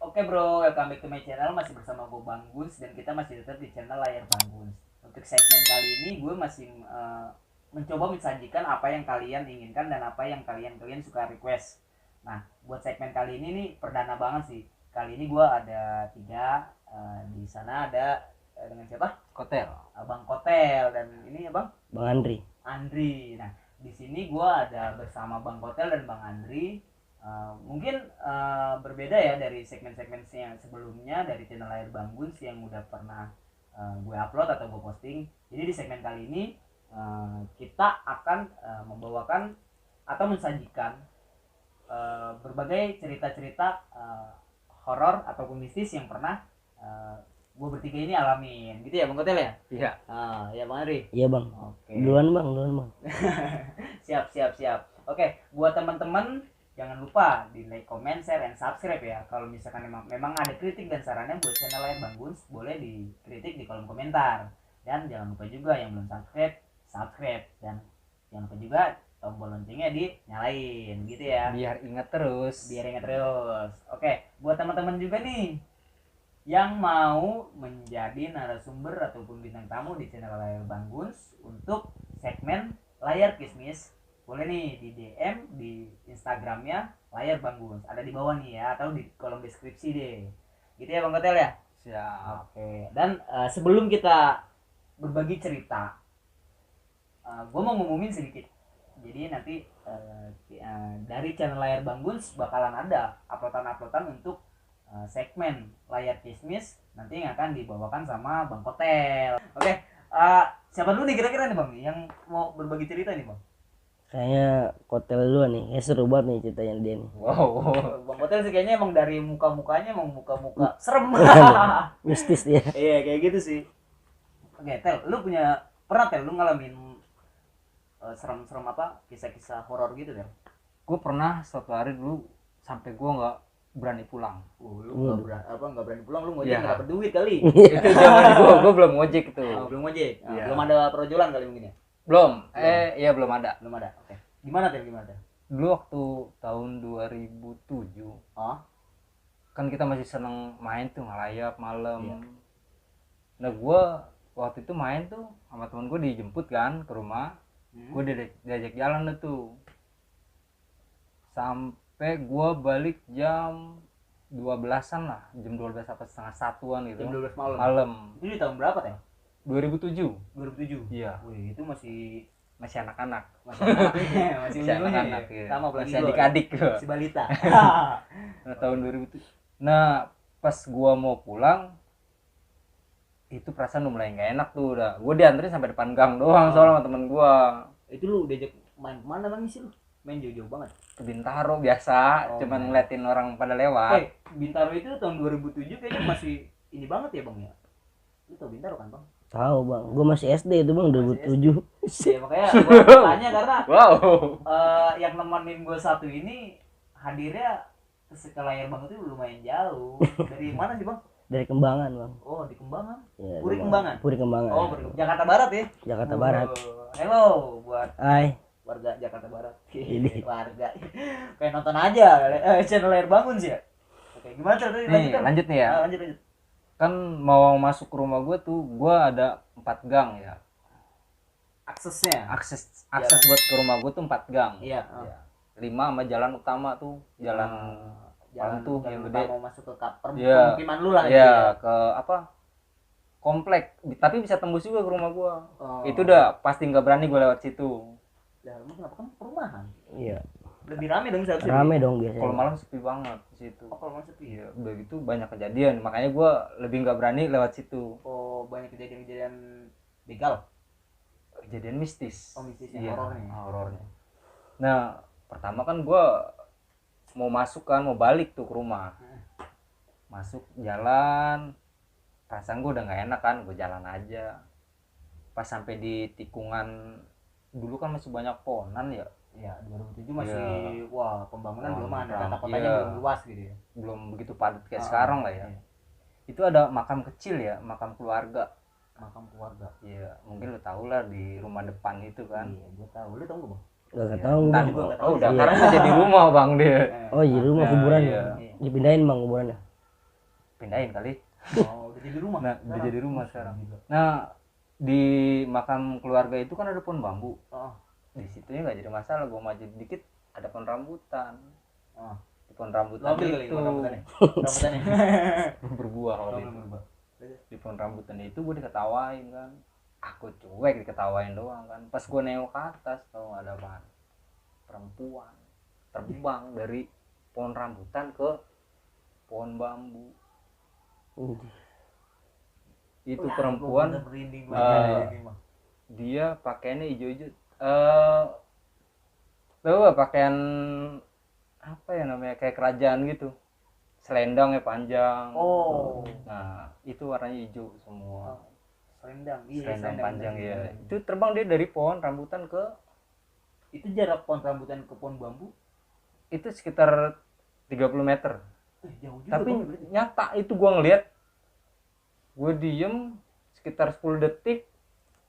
Oke bro, welcome back to my channel. Masih bersama gue Bang Guns dan kita masih tetap di channel layar Bang Guns. Untuk segmen kali ini gue masih mencoba mensajikan apa yang kalian inginkan dan apa yang kalian suka request. Nah, buat segmen kali ini nih perdana banget sih. Kali ini gue ada tiga. Di sana ada dengan siapa? Kotel. Abang Kotel dan ini ya Bang? Bang Andri. Andri. Nah, di sini gue ada bersama Bang Kotel dan Bang Andri. Mungkin berbeda ya dari segmen-segmen yang sebelumnya dari channel layar Bang Guns yang udah pernah gue upload atau gue posting. Jadi di segmen kali ini kita akan membawakan atau mensajikan berbagai cerita-cerita horor ataupun mistis yang pernah gue bertiga ini alamin, gitu ya Bang Kotel ya? Iya. Ya Bang Andri. Iya bang. Oke. Duluan bang. Siap. Oke, buat teman-teman jangan lupa di like, comment, share, and subscribe ya. Kalau misalkan memang ada kritik dan sarannya buat channel layar Bang Guns, boleh dikritik di kolom komentar. Dan jangan lupa juga yang belum subscribe dan jangan lupa juga tombol loncengnya dinyalain, gitu ya. Biar ingat terus. Oke, buat teman-teman juga nih yang mau menjadi narasumber ataupun bintang tamu di channel layar Bang Guns untuk segmen layar kismis, boleh nih di DM di Instagramnya layar Bang Guns, ada di bawah nih ya, atau di kolom deskripsi deh, gitu ya Bang Kotel ya. Siap. Oke, dan sebelum kita berbagi cerita, gue mau ngumumin sedikit. Jadi nanti dari channel layar Bang Guns bakalan ada uploadan untuk segmen layar kismis nanti yang akan dibawakan sama Bang Kotel. Oke, siapa dulu nih kira-kira nih Bang yang mau berbagi cerita nih Bang? Kayaknya Kotel duluan nih. Seru banget nih ceritanya dia nih. Wow. Bang Kotel sih kayaknya emang dari muka-mukanya emang muka-muka serem. Mistis dia. Iya kayak gitu sih. Oke, Tel, lu pernah Tel lu ngalamin serem-serem apa kisah-kisah horor gitu Tel? Gue pernah suatu hari dulu sampai gue nggak berani pulang. Lu nggak berani pulang, lu ngojek Iya. nggak dapet duit kali. Itu zaman gue belum ngojek tuh. Belum ngojek. Iya. Belum ada projolan kali mungkin ya. Belum. Iya belum ada. Belum ada. Oke. Gimana Tel? Dulu waktu tahun 2007. Oh. Kan kita masih seneng main tuh ngelayap malam. Iya. Nah gue waktu itu main tuh sama temen gue dijemput kan ke rumah. Gue diajak jalan tuh sampai gue balik jam 12-an lah, jam 12 apa setengah satuan gitu. Jam 12 malam. Malam. Itu di tahun berapa Tel? 2007. 2007. Iya. Wih, itu masih Anak-anak. masih Anak-anak. ya. Iya. Sama apalagi Masih gua. adik-adik. Masih balita. Nah, tahun 2007. Nah, pas gua mau pulang itu perasaan udah mulai nggak enak tuh udah. Gua dianterin sampai depan gang doang soalnya sama temen gua. Itu lu diajak main kemana Bang sih lu? Main jauh-jauh banget. Ke Bintaro biasa, Oh, cuman iya. ngeliatin orang pada lewat. Bintaro itu tahun 2007 kayaknya masih ini banget ya Bang ya. Lu tau Bintaro kan Bang? Tahu bang. Gue masih SD itu bang 2007. Ya makanya gua tanya karena Wow. yang nemenin gue satu ini hadirnya ke layar Bang itu lumayan jauh. Dari mana sih Bang? Dari Kembangan bang. Oh di Kembangan. Ya, Puri Bang. Kembangan. Puri Kembangan. Oh Jakarta Barat ya. Jakarta Barat. Hello buat Hai. warga Jakarta Barat. Ini. Warga. Kayak nonton aja channel layar Bangun sih ya. Oke, gimana tadi Nih, lanjut nih ya. Lanjut. Kan mau masuk ke rumah gua tuh gua ada 4 gang ya. Aksesnya. Akses buat ke rumah gua tuh 4 gang. Iya. Ya. 5 sama jalan utama tuh, jalan tuh yang gede. Mau masuk ke Iya. permukiman lu lah Iya, ke apa? Komplek. Tapi bisa tembus juga ke rumah gua. Oh. Itu udah pasti nggak berani gua lewat situ. Ya, lu kenapa kan perumahan? Iya. Lebih rame dong seharusnya. Rame dong biasanya. Kalau malam sepi banget di situ. Oh, kalau masuk Iya, udah gitu banyak kejadian. Makanya gua lebih nggak berani lewat situ. Oh, banyak kejadian-kejadian begal. Kejadian mistis. Oh, mistisnya, Iya, horornya. horornya. Nah, pertama kan gua mau masuk kan, mau balik tuh ke rumah. Masuk jalan, perasaan gua udah nggak enak kan, gua jalan aja. Pas sampai di tikungan, dulu kan masih banyak pohonan ya. Ya, 2007 masih wah, pembangunan belum ada, kurang, tata kotanya iya. belum luas gitu ya. Belum begitu padat kayak sekarang lah ya. Iya. Itu ada makam kecil ya, makam keluarga. Makam keluarga. Iya, mungkin lu tahu lah di rumah depan itu kan. Iya, gua tahu. Lu tahu enggak, Bang? Gak tahu Ntar bang. juga nggak tahu oh, udah sih. karena udah jadi rumah bang dia. Oh iya rumah Nah, kuburan. iya. Dipindahin bang kuburannya. pindahin kali. Oh, udah jadi rumah. Nah, udah jadi rumah sekarang. Nah, di makam keluarga itu kan ada pohon bambu. Oh. Di situnya nggak jadi masalah, gue maju dikit ada pohon rambutan. Oh. Di pohon rambutan itu rambutannya. berbuah kalau Oh, itu. berubah. Di pohon rambutan itu gue diketawain kan, aku cuek diketawain doang kan. Pas gue nengok ke atas tau ada apaan, perempuan terbang dari pohon rambutan ke pohon bambu. Itu perempuan dia pakaiannya hijau-hijau, tahu gak pakaian apa ya namanya, kayak kerajaan gitu, selendangnya panjang. Oh. Nah itu warnanya hijau semua. Selendang. Selendang panjang ya. Itu terbang dia dari pohon rambutan ke, itu jarak pohon rambutan ke pohon bambu itu sekitar 30 meter. jauh juga. Tapi nyata itu gua ngeliat, gue diem sekitar 10 detik,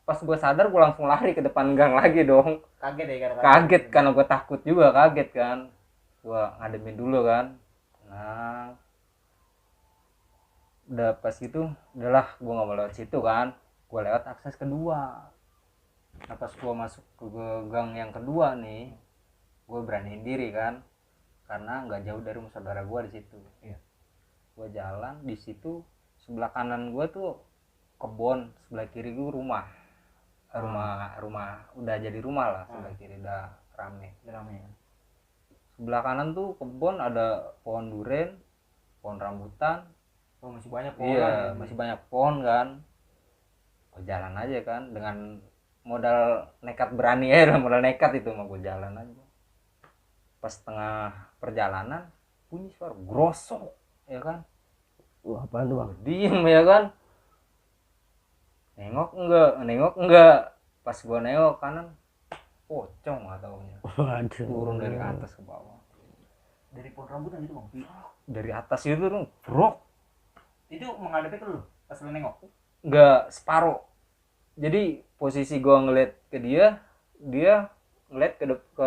pas gue sadar gue langsung lari ke depan gang lagi dong. Kaget ya karena Kaget karena gue takut juga, kaget kan, gue ngademin dulu kan. Nah udah pas gitu udahlah gue nggak mau lewat situ kan, gue lewat akses kedua. Nah pas gue masuk ke gang yang kedua nih, gue beraniin diri kan, karena nggak jauh dari rumah saudara gue di situ. Iya. Gue jalan di situ, sebelah kanan gue tuh kebon, sebelah kiri gue rumah udah jadi rumah lah. Sebelah kiri udah rame ya. Sebelah kanan tuh kebon, ada pohon duren, pohon rambutan. Oh, masih banyak pohon. Iya, masih banyak pohon kan. Gue jalan aja kan dengan modal nekat, berani ya, modal nekat itu mah, gue jalan aja. Pas tengah perjalanan bunyi suara grosok ya kan. Wah, apaan tuh bang? Diem ya kan, nengok enggak. Pas gua nengok kanan, pocong nggak taunya Waduh. turun dari atas ke bawah. Dari pohon rambutan itu bang. Dari atas itu tuh brok, Itu menghadapnya ke lu pas lu nengok. nggak separuh. Jadi posisi gua ngeliat ke dia ngeliat ke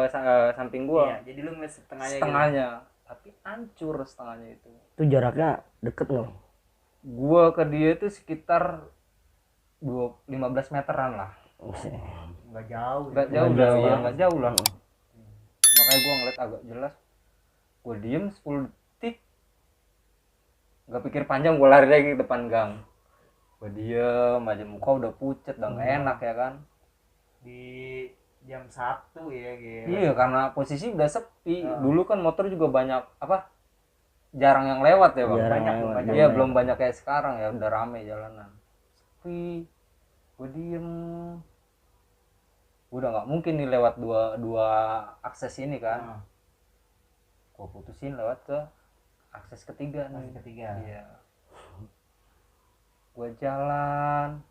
samping gua. Iya, jadi lu ngeliat setengahnya tapi hancur setengahnya itu. Itu jaraknya deket nggak? Gua ke dia itu sekitar 15 meteran lah. Nggak jauh. Nggak jauh lah. Makanya gua ngeliat agak jelas. Gua diem 10 detik, nggak pikir panjang, gua lari lagi ke depan gang. Gua diem aja, muka udah pucet, udah nggak enak ya kan. Di jam 1 ya gitu. Iya, karena posisi udah sepi. Dulu kan motor juga banyak jarang yang lewat ya bang. Banyak. Iya, belum banyak kayak sekarang ya, udah rame jalanan. Sepi. Gue diem. Udah nggak mungkin nih lewat dua akses ini kan. Gue putusin lewat ke akses ketiga nih. Iya. Gue jalan.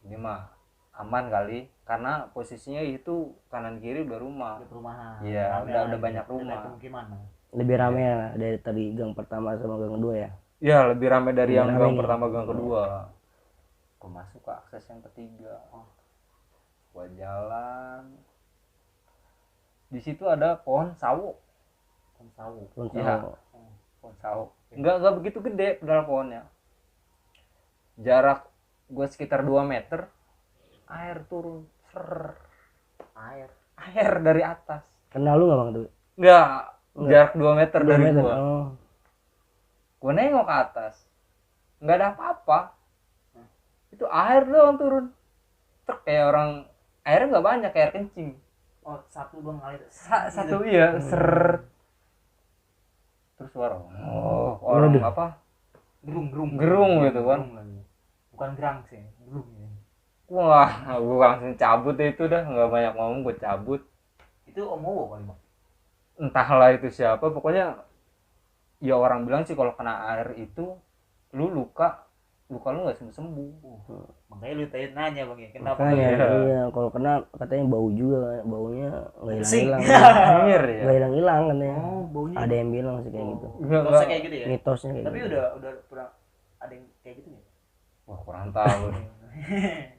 Ini mah aman kali, karena posisinya itu kanan kiri udah rumah. Perumahan. Iya, udah banyak rumah. Lebih rame ya dari tadi gang pertama sama gang kedua ya? Iya, lebih rame dari yang gang nih. pertama, gang kedua. Gue masuk ke akses yang ketiga. Gue jalan. Di situ ada pohon sawo. Iya, pohon sawo. Enggak begitu gede padahal pohonnya. Jarak gue sekitar 2 meter. Air turun, air dari atas. Kenal lu nggak bang tuh? Enggak, jarak 2 meter dari meter. gua. Gua nengok ke atas, nggak ada apa-apa. Itu air doang turun. Truk kayak orang, airnya nggak banyak, kayak air kencing. Oh, satu doang air. Satu iya, ser. Terus suara, orang apa? Gerung gitu kan. Bukan gerang sih, gerung ya. Wah, gua langsung cabut itu dah, nggak banyak ngomong, gua cabut. Itu Om Wowo kali bang? Entahlah itu siapa, pokoknya ya orang bilang sih kalau kena air itu lu luka lu nggak sembuh. Makanya lu nanya bang ya, kenapa? Iya, kalau kena katanya bau juga, baunya nggak hilang-hilang. Air ya. Nggak hilang-hilang katanya. Oh, baunya. Ada yang bilang sih kayak gitu. Mitosnya kayak gitu ya? Mitosnya kayak Tapi gitu. udah pernah ada yang kayak gitu ya? Wah, kurang tahu.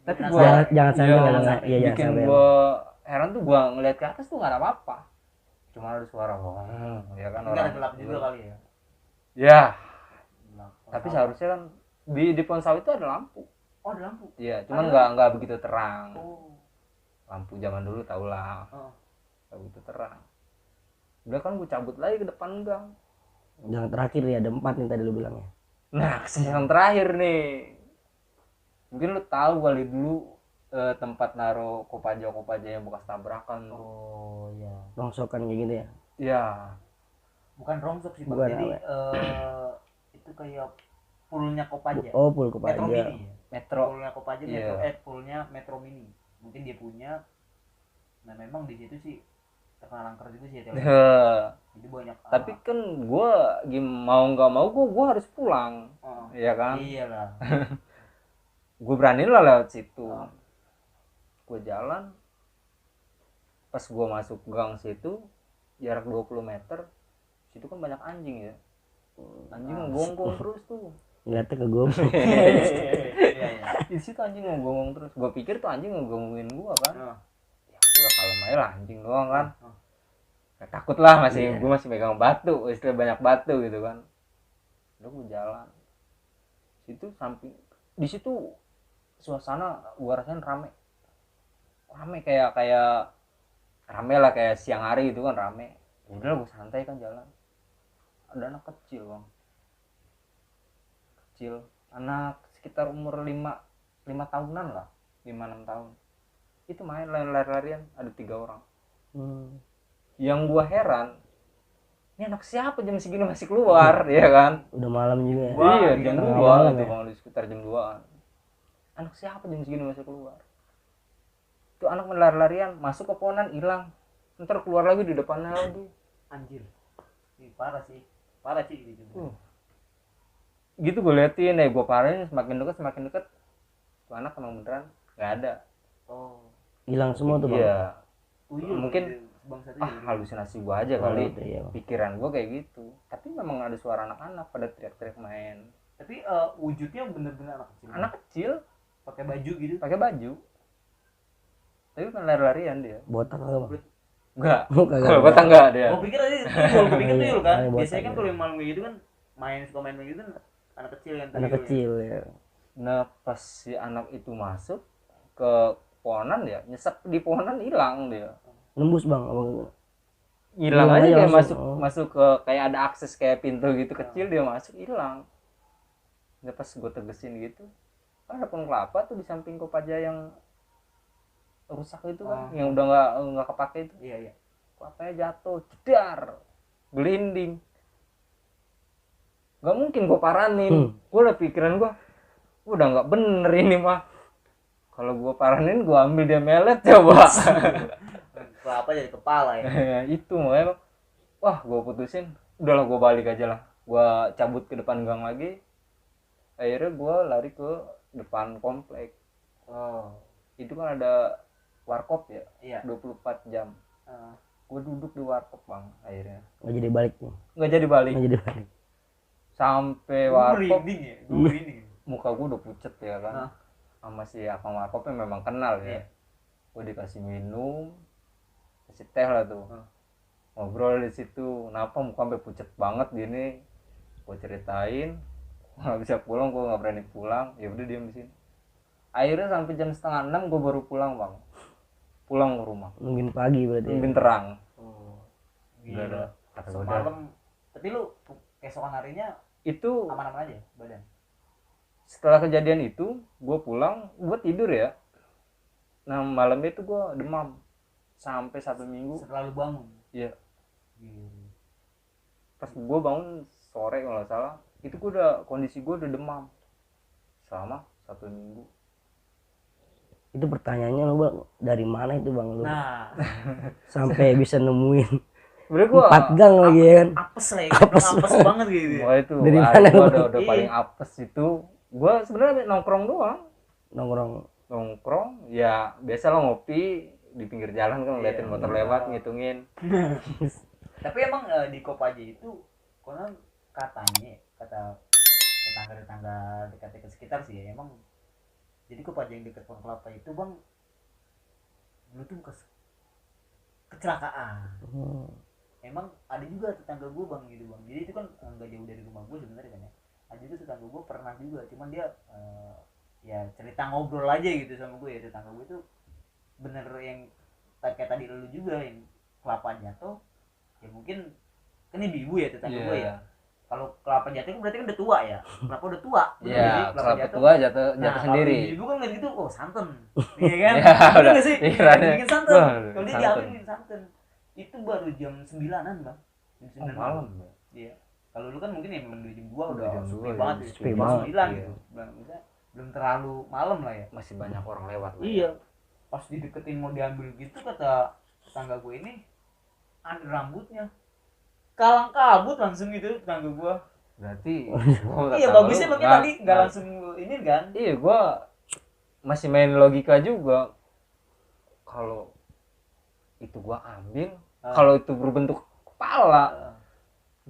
Tapi jangan sampai bikin gua heran tuh, gua ngeliat ke atas tuh nggak ada apa-apa, cuma ada suara ya kan. Enggak ada gelap juga kali ya? Ya Tapi seharusnya kan di pohon sawo itu ada lampu. Oh, ada lampu. Iya, cuman Ada. nggak begitu terang. Oh. Lampu zaman dulu tau lah, Oh. nggak begitu terang. Udah kan gue cabut lagi ke depan gang. Yang terakhir ya ada 4 nih tadi lu bilangnya. Nah, kesempatan terakhir nih. Mungkin lu tahu kali dulu tempat naruh kopaja yang bekas tabrakan. Oh, iya. Rongsokan kayak gitu ya. Iya. Bukan rongsok sih, Bang. Bukan Jadi apa? itu kayak poolnya Kopaja. Oh, pul Metro Kopaja. Mini ya. Metro. Poolnya Kopaja, Iya. poolnya Metro Mini. Mungkin dia punya. Nah, memang di situ sih terkenal angker juga sih ya. Tel. Jadi banyak. Tapi kan gue mau nggak mau gue harus pulang. Iya kan? Iyalah. Gue berani lah lewat situ. Oh. Gue jalan. Pas gue masuk gang situ, jarak 20 meter, situ kan banyak anjing ya. Anjing ngegonggong terus tuh. Ngeliatnya ke gue. Iya, iya. Di situ anjing ngegonggong terus. Gue pikir tuh anjing ngegonggongin gua kan. Oh. Ya udah kalem aja lah, anjing doang kan. Oh. Gak takut lah, masih Iya. gua masih megang batu, istilah banyak batu gitu kan. Udah gua jalan. Situ samping di situ suasana gua rasain rame. Rame kayak rame lah kayak siang hari gitu kan rame. Udah lah gua santai kan jalan. Ada anak kecil, Bang. Kecil, anak sekitar umur 5 tahunan lah, 5-6 tahun. Itu main lari-larian, ada 3 orang. Yang gua heran, ini anak siapa jam segini masih keluar, ya kan? Udah malam juga ya. Wah, Iya, iya, jam tengah 2 malam gitu, ya. Bang, di sekitar jam 2-an. Anak siapa jam segini masih keluar? Itu anak lari-larian, masuk ke pohonan hilang. Ntar keluar lagi di depannya lagi. Anjir. Ih, parah sih. Parah sih gitu. Gitu gue liatin, gue parahin semakin dekat tuh anak emang beneran nggak ada. Oh. Hilang semua tuh, Bang. Iya, Tuyul mungkin bangsa halusinasi gue aja Oh, kali, gitu, iya. pikiran gue kayak gitu. Tapi memang ada suara anak-anak pada teriak-teriak main. Tapi wujudnya bener-bener anak kecil. Anak kecil pakai baju gitu. pakai baju, tapi kan lari-larian dia. Botak kagak, Bang? Enggak, Oh, kagak. kalau kota enggak dia. Gua pikir aja tuyul, gua pikir tuyul kan. Iya, botak, Biasanya kan iya. kalau yang malam kayak gitu kan suka main gitu kan anak kecil kan. Anak tuyul kecil ya. Nah pas si anak itu masuk ke pohonan ya, nyesek di pohonan hilang dia. Nembus, Bang. Abang. Hilang Hilang aja aja kayak langsung. masuk ke kayak ada akses kayak pintu gitu kecil, dia masuk hilang. Nah pas gue tegesin gitu, kan ada pohon kelapa tuh di samping Kopaja yang rusak itu kan, yang udah nggak kepake itu. Iya, iya. Kelapanya jatuh, jedar, gelinding. Gak mungkin gue paranin. Gue udah pikiran gue udah nggak bener ini mah. Kalau gue paranin, gue ambil dia melet coba. Kelapa jadi kepala ya. Itu makanya, wah gue putusin, udahlah gue balik aja lah. Gue cabut ke depan gang lagi. Akhirnya gue lari ke depan komplek. Oh. Itu kan ada warkop ya, Iya. 24 jam. Gue duduk di warkop, Bang, akhirnya. Nggak jadi balik nih. Nggak jadi balik. Nggak jadi balik. Sampai Gua warkop, merinding ya. Gua merinding. muka gue udah pucet ya kan. Hah? Sama si akang warkopnya memang kenal ya. Iya. Gue dikasih minum, kasih teh lah tuh. Ngobrol di situ, kenapa muka sampai pucet banget gini. Gue ceritain, nggak bisa pulang, gue nggak berani pulang. Ya udah diam di sini. Akhirnya sampai jam 5:30 gue baru pulang, Bang. Pulang ke rumah. Nungguin pagi berarti. Nungguin terang. Oh. Udah, Gila. kata gua udah. Semalam. Tapi lu keesokan harinya Itu aman-aman aja badan. setelah kejadian itu, gue pulang, gue tidur ya. Nah malamnya itu gue demam sampai 1 minggu. Setelah lu bangun. Iya. Gila. Pas gue bangun sore kalau nggak salah, itu gue udah kondisi gue udah demam selama 1 minggu. Itu pertanyaannya lu, Bang, dari mana itu, Bang, lu? Nah, Sampai bisa nemuin Sebenernya gue 4 gang lagi ya kan. apes lah ya. Apes banget gitu. Wah itu Dari hari mana gue lu? udah paling apes itu. Gue sebenarnya nongkrong doang. Nongkrong ya biasa lo ngopi di pinggir jalan kan, ngeliatin motor lewat, ngitungin. Tapi emang di Kopaja itu konon katanya, kata tetangga-tetangga dekat-dekat sekitar sih ya, emang jadi Kopaja yang dekat pohon kelapa itu, Bang, dulu tuh kecelakaan. Emang ada juga tetangga gue, Bang, gitu, Bang. Jadi itu kan nggak jauh dari rumah gue sebenarnya kan ya. ada itu tetangga gue pernah juga, cuman dia ya cerita ngobrol aja gitu sama gue ya. Tetangga gue itu bener yang kayak tadi lu juga, yang kelapa jatuh ya mungkin kan ibu ya tetangga gue ya. Kalau kelapa jatuh kan berarti kan udah tua ya, kelapa udah tua. Iya, kelapa tua jatuh sendiri. Kalau ibu kan ngeliat gitu, oh santan, iya kan? Ya, Udah nggak sih? pikirannya. Bikin santan. Wah, Kalau dia santan. diambil bikin santan. Itu baru jam 9-an bang. Jam 9 Malam. Iya. Kalau lu kan mungkin ya memang jam 2 udah Jam sepi 2, banget, ya. ya. Sepi Jam banget, 9 iya. gitu. Belum terlalu malam lah ya. Masih banyak orang lewat lah. Iya. Pas dideketin mau diambil gitu, kata tetangga gue ini ada rambutnya. Kalang kabut langsung gitu tetangga gue. Berarti Iya bagusnya makanya tadi nggak langsung ini kan. Iya, gua masih main logika juga. Kalau itu gua ambil, kalau itu berbentuk kepala,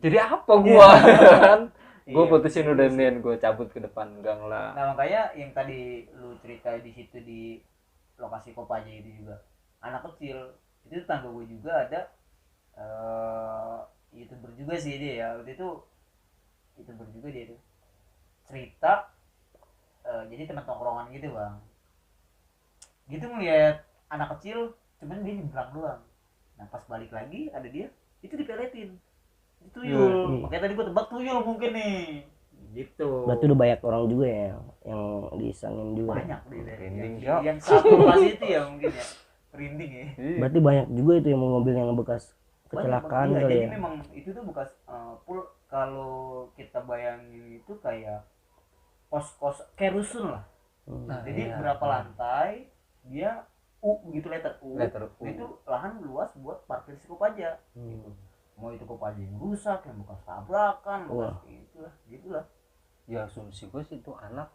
jadi apa gua? Kan? Gua Iya, putusin udah betul. nih, gua cabut ke depan gang lah. Nah makanya yang tadi lu cerita di situ di lokasi Kopaja itu juga anak kecil itu tetangga gue juga ada YouTuber juga sih dia ya. Waktu itu YouTuber juga dia tuh cerita, jadi teman tongkrongan gitu bang, gitu ngeliat anak kecil cuman dia nyebrang doang. Nah pas balik lagi ada dia itu dipeletin, itu tuyul. Makanya tadi gue tebak tuyul mungkin nih gitu. Berarti udah banyak orang juga ya yang disangin juga. Banyak deh Merinding, yang satu pas itu ya mungkin ya merinding ya. Berarti banyak juga itu yang mobil yang bekas kecelakaan Banyak, kali jadi ya. memang itu tuh bekas full. Kalau kita bayangin itu kayak kos-kos kayak rusun lah. Nah, Jadi iya. berapa lantai dia begitu letter U. Letter U. Itu lahan luas buat parkir si Kopaja. Hmm. Mau itu Kopaja yang rusak, yang bekas tabrakan, bekas gitulah. Ya asumsi gua sih itu anak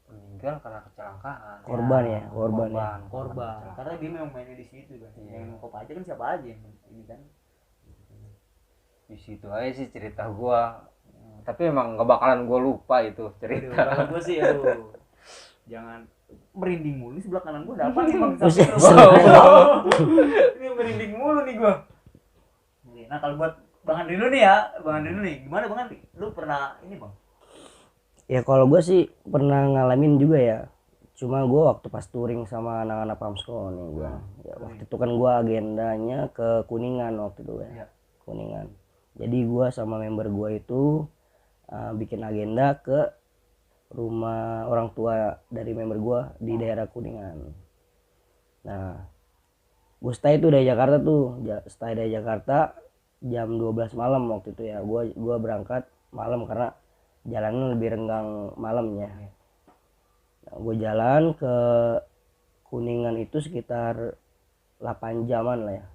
meninggal karena kecelakaan. Korban ya, korban ya. Korban. Karena dia memang mainnya di situ kan. Iya. Yang Kopaja kan siapa aja yang ini kan. Di situ aja sih cerita gua. Tapi emang gak bakalan gua lupa itu cerita. Kalau gue sih aduh, jangan merinding mulu. Sebelah kanan gue ada apa nih bang? Buset, Ini merinding mulu nih gue. Nah kalau buat Bang Andri dulu nih ya, Bang Andri dulu nih, gimana Bang Andri? Lu pernah ini bang? Ya kalau gue sih pernah ngalamin juga ya. Cuma gue waktu pas touring sama anak-anak Pamsko nih gue. Ya, waktu itu kan gue agendanya ke Kuningan waktu itu ya. Iya. Kuningan. Jadi gue sama member gue itu bikin agenda ke rumah orang tua dari member gue di daerah Kuningan. Nah, gue stay tuh dari Jakarta tuh, stay dari Jakarta jam 12 malam waktu itu ya. Gue berangkat malam karena jalannya lebih renggang malamnya. Nah, gue jalan ke Kuningan itu sekitar 8 jaman lah ya.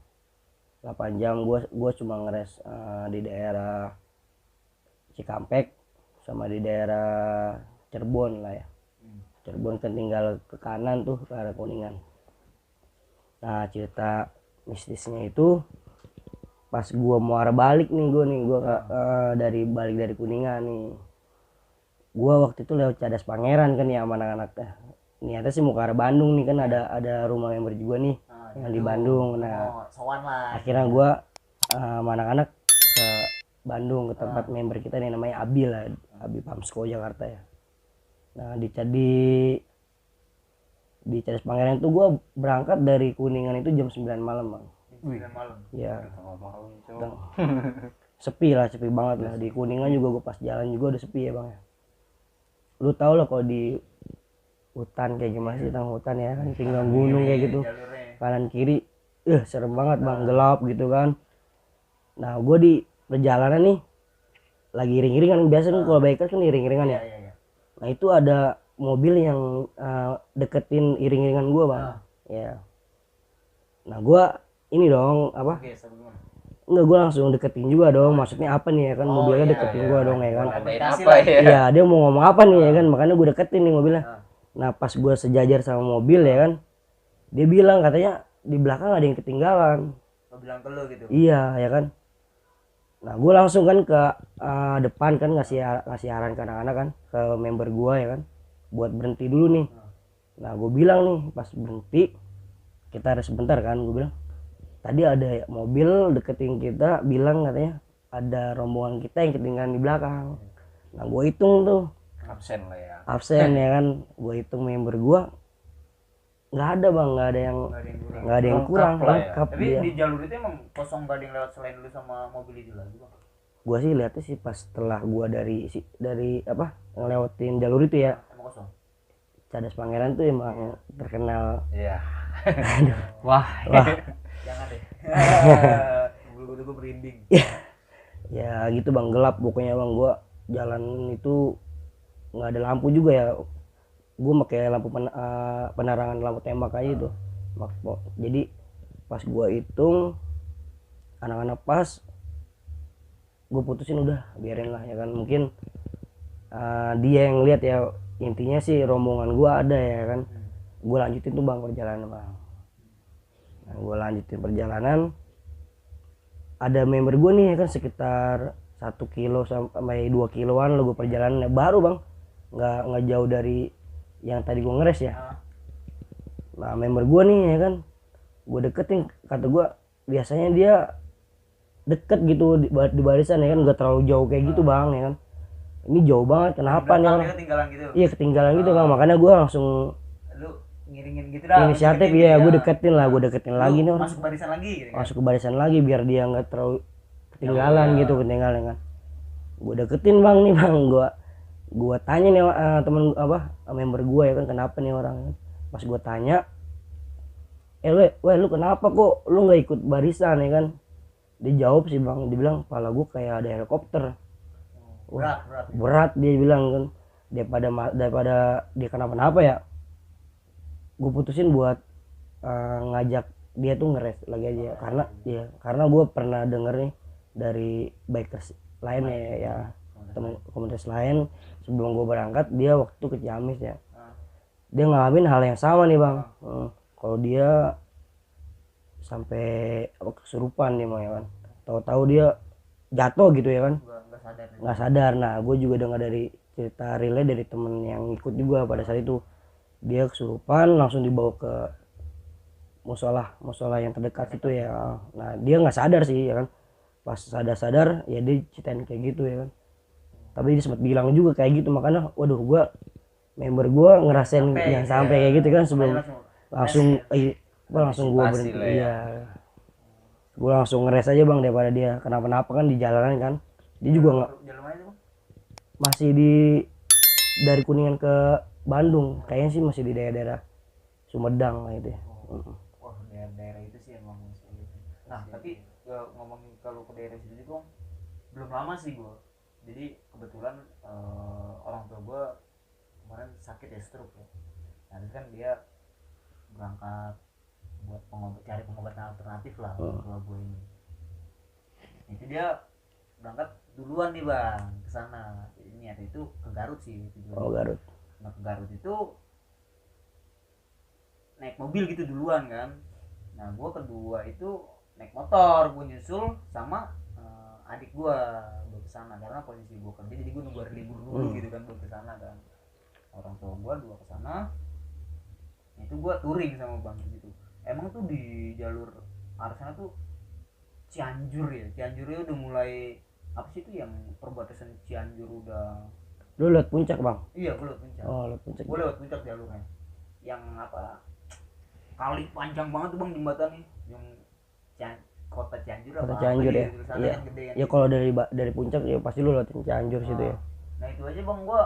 8 jam gue cuma ngeres di daerah Cikampek sama di daerah Cirebon lah ya. Cirebon kan tinggal ke kanan tuh ke arah Kuningan. Nah cerita mistisnya itu pas gue mau arah balik nih gue dari balik dari Kuningan nih. Gue waktu itu lewat Cadas Pangeran kan ya sama anak-anak. Niatnya sih mau ke arah Bandung nih kan ada rumah member juga nih yang di Bandung. Nah sowan lah. akhirnya gue sama anak-anak ke Bandung ke tempat member kita nih namanya Abi lah, Abi Pamsko Jakarta ya. Nah di Cadas Pangeran itu gue berangkat dari Kuningan itu jam 9 malam bang. 9 malam. Ya Malam, sepi banget lah di Kuningan juga. Gue pas jalan juga udah sepi ya bang ya. Lu tau lah kalau di hutan kayak gimana sih, tentang hutan ya kan, tinggal gunung kayak gitu, Jalurnya. kanan kiri serem banget bang, gelap gitu kan. Nah gue di perjalanan nih lagi iring-iringan, biasa kan kalau bikers kan iring-iringan ya. Iya. Nah itu ada mobil yang deketin iring-iringan gue bang. Ya. Nah gue ini dong apa? Oke, sebelumnya. Enggak, gue langsung deketin juga dong. Maksudnya apa nih ya kan, mobilnya iya, deketin iya. gue dong ya kan. Ngadain Komunikasi apa lah. ya? Iya dia mau ngomong apa nih ya kan, makanya gue deketin nih mobilnya. Nah pas gue sejajar sama mobil ya kan, dia bilang katanya di belakang ada yang ketinggalan. Lo bilang ke lu gitu. Iya ya kan. Nah gue langsung kan ke depan kan ngasih arahan ke anak-anak kan, ke member gue ya kan, buat berhenti dulu nih. Nah gue bilang nih pas berhenti, kita ada sebentar kan, gue bilang tadi ada mobil deketin kita, bilang katanya ada rombongan kita yang ketinggalan di belakang. Nah gue hitung tuh absen lah ya. absen ya kan, gue hitung member gue nggak ada bang, nggak ada yang Lengkap kurang, lah ya. lengkap Tapi dia. di jalur itu emang kosong, gak ada yang lewat selain lu sama mobil itu lagi bang? Gue sih lihatnya sih pas setelah gue dari apa ngelewatin jalur itu ya, Emang kosong? Cadas Pangeran tuh emang terkenal. Iya. Wah, Wah jangan deh. Gue merinding. ya gitu bang, gelap pokoknya bang. Gue jalan itu nggak ada lampu juga ya, gue pakai lampu penerangan lampu tembak aja itu. Jadi pas gue hitung anak-anak pas, gue putusin udah biarin lah ya kan, mungkin dia yang lihat ya, intinya sih rombongan gue ada ya kan. Gue lanjutin tuh bang perjalanan bang. Nah, gue lanjutin perjalanan, ada member gue nih ya kan, sekitar 1 kilo sampai 2 kiloan lo gue perjalanan baru bang, nggak jauh dari yang tadi gue ngeres ya. Nah member gue nih ya kan, gue deketin, kata gue biasanya dia deket gitu di barisan ya kan, gak terlalu jauh kayak gitu bang ya kan. Ini jauh banget, kenapa nih orang? Ketinggalan gitu. Iya ketinggalan gitu bang, makanya gue langsung Lu ngiringin gitu dah. inisiatif deketin ya, gitu gue deketin lah, gue deketin Lu lagi nih orang, masuk barisan lagi gitu kan. masuk ke barisan lagi biar dia nggak terlalu ketinggalan gitu, ketinggalan kan. Gue deketin bang nih bang, gue tanya nih temen apa member gue ya kan, kenapa nih orang? Pas gue tanya, lu kenapa kok lu nggak ikut barisan ya kan? Dia jawab sih bang, dia bilang pala gue kayak ada helikopter. Berat dia bilang kan, daripada dia kenapa-napa ya, gue putusin buat ngajak dia tuh ngeres lagi aja. Karena gue pernah denger nih dari bikers lain ya temen komunitas lain, sebelum gue berangkat dia waktu ke Ciamis ya, dia ngalamin hal yang sama nih bang. Kalau dia sampai kesurupan dia mah ya kan, tahu-tahu dia jatuh gitu ya kan, nggak sadar. Nah gue juga dengar dari cerita relay dari temen yang ikut juga pada saat itu, dia kesurupan langsung dibawa ke musola yang terdekat itu ya. Nah dia nggak sadar sih ya kan, pas sadar ya dia ceritain kayak gitu ya kan. Tapi dia sempat bilang juga kayak gitu, makanya waduh member gue ngerasain yang sampai kayak gitu kan, sebelum langsung gue berhenti ya. Gue langsung ngeres aja bang, daripada dia kenapa-napa kan di jalanan kan. Dia juga nggak masih dari Kuningan ke Bandung kayaknya sih, masih di daerah Sumedang lah itu ya. Wah daerah itu sih emang. Nah tapi ngomongin kalau ke daerah situ juga belum lama sih gue. Jadi kebetulan orang tua gue kemarin sakit ya, stroke ya. Nah itu kan dia berangkat buat cari pengobatan alternatif lah orang tua gue ini. Itu dia berangkat duluan nih bang ke sana. Ini ada itu ke Garut sih tujuannya. Oh Garut. Nah ke Garut itu naik mobil gitu duluan kan. Nah gue kedua itu naik motor, gue nyusul sama adik gue ke sana karena posisi gue kerja, jadi gue nunggu hari libur dulu gitu kan, gue ke sana kan. Orang tua gue dua ke sana. Itu gue touring sama bang gitu. Emang tuh di jalur arah sana tuh Cianjur ya, Cianjurnya udah mulai apa sih itu yang perbatasan Cianjur udah. Lu lihat puncak bang? Iya gue lewat puncak. Oh lihat puncak. Gue lewat puncak jalurnya. Yang apa? Kali panjang banget tuh bang jembatannya. Yang kota Cianjur apa? Kota Cianjur ya. Iya. Ya kalau dari puncak ya pasti lu lewatin Cianjur situ ya. Nah itu aja bang, gue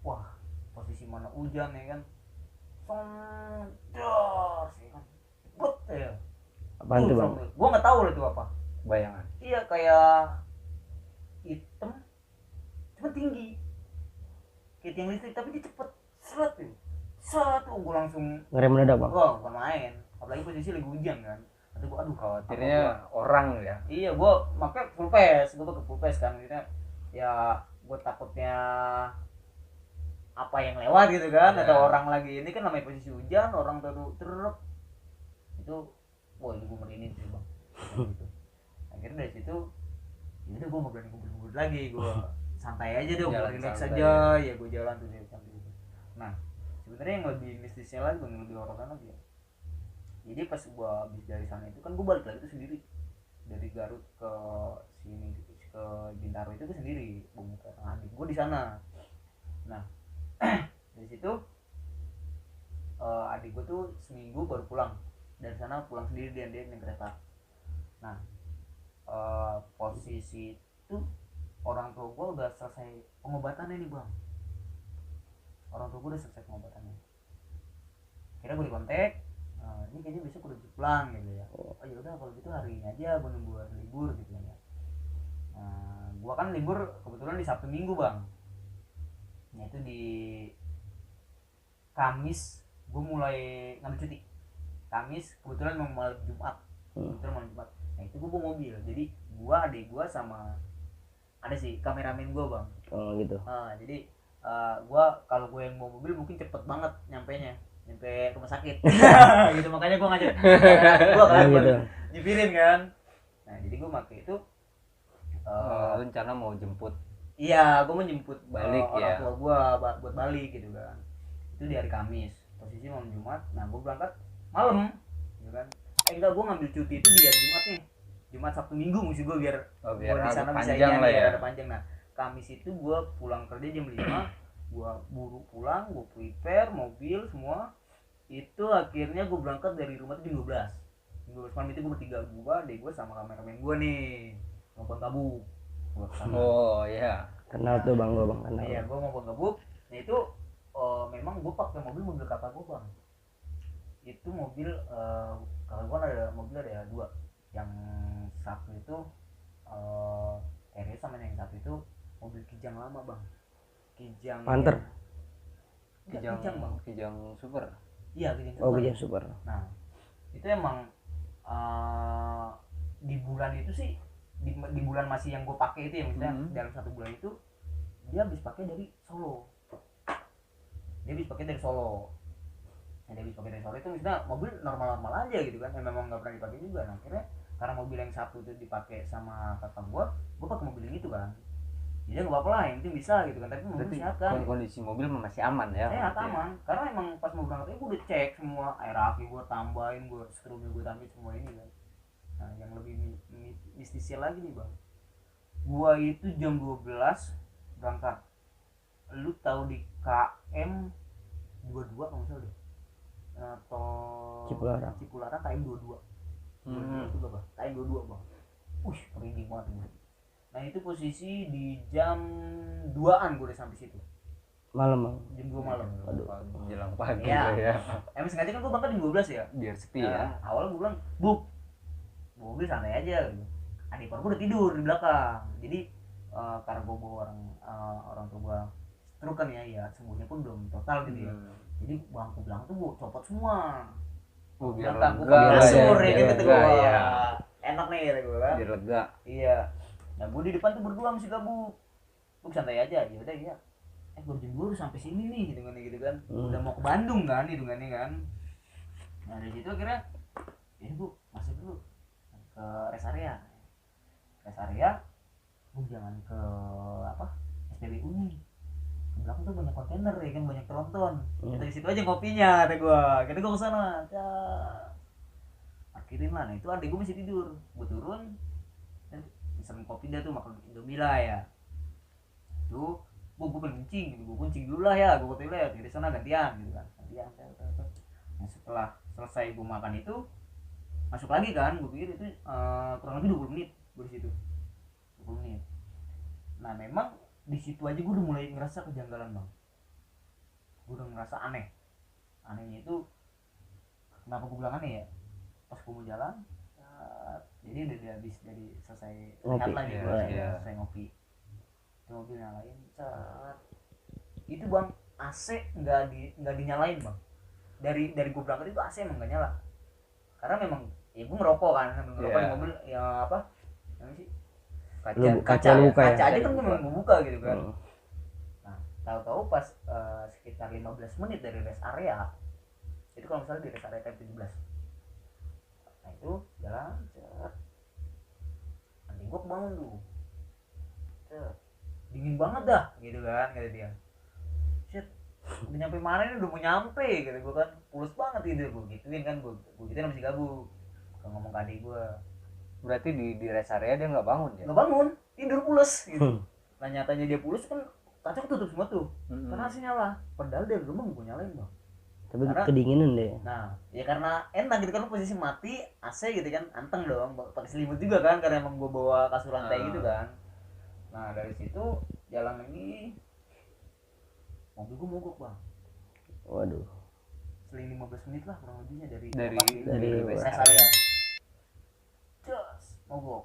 wah posisi mana hujan ya kan. Sondos ya kan. Betul. Apaan tuh bang? Gue nggak tahu lah itu apa. Bayangan. Iya kayak hitam, cuma tinggi. Kayak tiang listrik tapi dia cepet. Seret tuh. Gue langsung Ngerem mendadak bang? Wah bukan main. Apalagi posisi lagi hujan kan. Atau gue aduh khawatirnya orang ya. Iya gue makanya full face. Gue pakai full face kan. Maksudnya ya gue takutnya apa yang lewat gitu kan, atau orang lagi ini kan namanya posisi hujan, orang terus itu, wah itu gue merinding sih bang. Gitu. Akhirnya dari situ, ya udah gue mau berani ngumpul lagi, gue santai aja deh, gue relax aja, ya gue jalan tuh sampai gitu. Nah sebenarnya yang lebih mistisnya lagi, yang lebih horor lagi ya. Jadi pas gue habis dari sana itu kan gue balik lagi tuh sendiri dari Garut ke sini ke ke Bintaro itu gue sendiri, bukan adik gue di sana. Nah dari situ adik gue tuh seminggu baru pulang dari sana, pulang sendiri dia naik kereta. Nah posisi itu orang tua gue udah selesai pengobatannya nih bang, orang tua gue udah selesai pengobatannya. Kira gue dikontak, ini kayaknya besok udah pulang gitu ya. Oh ya udah kalau gitu hari ini aja gue nunggu hari libur gitu ya. Gue kan libur kebetulan di Sabtu Minggu bang. Nah itu di Kamis gue mulai ngambil cuti. Kamis kebetulan mau malam Jumat, kebetulan malam Jumat. Nah itu gue bawa mobil, jadi gue, adik gue sama ada sih kameramen gue bang. Oh gitu. Jadi gue kalau gue yang bawa mobil mungkin cepet banget nyampe rumah sakit. Gitu makanya gue ngajak gue kan gitu. nyepirin kan. Nah jadi gue pakai itu rencana mau jemput. iya gue mau jemput Balik orang ya. tua gue buat balik gitu kan. Itu di hari Kamis, posisi malam Jumat. Nah gue berangkat malam gitu kan. Enggak, gue ngambil cuti itu di hari Jumat nih, Jumat Sabtu Minggu mesti gue biar biar di sana bisa panjang lah ya. ada panjang. Nah Kamis itu gue pulang kerja jam 5, gue buru pulang, gue prepare mobil semua. Itu akhirnya gue berangkat dari rumah tuh jam 12 malam. Itu gue bertiga, gue, adek gue sama kameramen gue nih ngomong kabuk. Oh iya. Kenal tuh bang, gue bang kenal. Iya gue ngomong kabuk. Nah itu memang gue pakai mobil kakak gue bang. Itu mobil kalau gue ada mobil ada 2. Yang satu itu Terios, sama yang satu itu mobil Kijang lama bang. Kijang Panther. Kijang bang. Kijang Super. Iya Kijang Oh Super. Kijang Super. Nah itu emang di bulan itu sih, di bulan masih yang gue pakai itu ya, misalnya dalam 1 bulan itu dia habis pakai dari Solo. Nah, dia habis pakai dari Solo itu misalnya mobil normal aja gitu kan, yang memang nggak pernah dipakai juga. Nah akhirnya karena mobil yang satu itu dipakai sama kakak gue pakai mobil yang itu kan. Jadi nggak apa-apa lah, yang penting bisa gitu kan. Tapi mobil sehat kan, Kondisi mobil masih aman ya. sehat aman. Karena emang pas mau berangkat gue udah cek semua, air aki gue tambahin, gue setrumnya gue tambahin semua ini kan. Nah yang lebih mistisnya lagi nih bang, gue itu jam 12 berangkat. Lu tahu di KM 22 kalau nggak salah deh, atau Cipularang KM 22. Itu bang, KM 22 bang. Merinding banget ini. Nah itu posisi di jam 2-an gue udah sampai situ. Malam bang. Jam 2 malam. Aduh. Menjelang pagi Ya. ya. Emang sengaja kan gue berangkat jam 12 ya. Biar sepi ya. Awalnya gue bilang, "Buk, mobil santai aja." Gitu. Adik gue udah tidur di belakang. Jadi karena gue bawa orang tua gue stroke kan ya, semuanya pun belum total gitu ya. Jadi bangku belakang tuh gue copot semua. Biar gue lega kasur ya gitu tuh gue. ya. Enak nih kata gue kan. Biar lega. Iya. Nah gue di depan tuh berdua masih gabung. Buk santai aja. Ya udah ya. Baru jam 2 udah sampai sini nih gitu kan. Udah mau ke Bandung kan hitungannya kan. Nah dari situ akhirnya ini Bu masuk dulu ke rest area. Bu jangan ke SPBU nih. Ke belakang tuh banyak kontainer ya kan, banyak tronton. Kita di situ aja ngopinya kata gua. Kita ke sana. Akhirin lah. Nah itu adik gua masih tidur. Gua turun dan pesen kopi dia tuh, makan Indomie lah ya. Tuh, gua pengen kencing gitu. Gua kencing dulu lah ya, gua ke toilet. Di sana gantian gitu kan. Nah setelah selesai gua makan itu masuk lagi kan, gua pikir itu kurang lebih 20 menit gua di situ. 20 menit. Nah memang di situ aja gue udah mulai ngerasa kejanggalan bang. Gue udah ngerasa anehnya itu kenapa gue bilang aneh ya, pas gue mau jalan jadi udah habis dari selesai rehat lah gitu, selesai ngopi di mobil nyalain itu bang, AC nggak dinyalain bang. Dari gue berangkat itu AC emang nggak nyala karena memang ya gue ngerokok kan, ngerokok di mobil ya apa namanya sih, kaca aja kan gue memang gue buka gitu kan. Nah tahu-tahu pas sekitar 15 menit dari rest area itu, kalau misalnya di rest area KM 17, nah itu jalan anjing gue kebangun tuh, dingin banget dah gitu kan kata dia. Shit, udah nyampe mana ini, udah mau nyampe kata gue kan, pulas banget tidur gue gituin kan, gue gituin masih gabung ngomong ke adik gue. Berarti di rest area dia nggak bangun ya? Nggak bangun, tidur pules gitu. Nah nyatanya dia pules kan kaca ketutup semua tuh karena AC nyala, padahal dari rumah gue nyalain bang. Tapi Karena- kedinginan deh. Nah ya karena enak gitu kan, lu posisi mati AC gitu kan, anteng dong, pakai selimut juga kan karena emang gue bawa kasur lantai gitu kan. Nah dari situ jalan lagi, mobil gue mogok bang, Waduh. seling 15 menit lah kurang lebihnya dari dari saya rest area. Cus, mogok,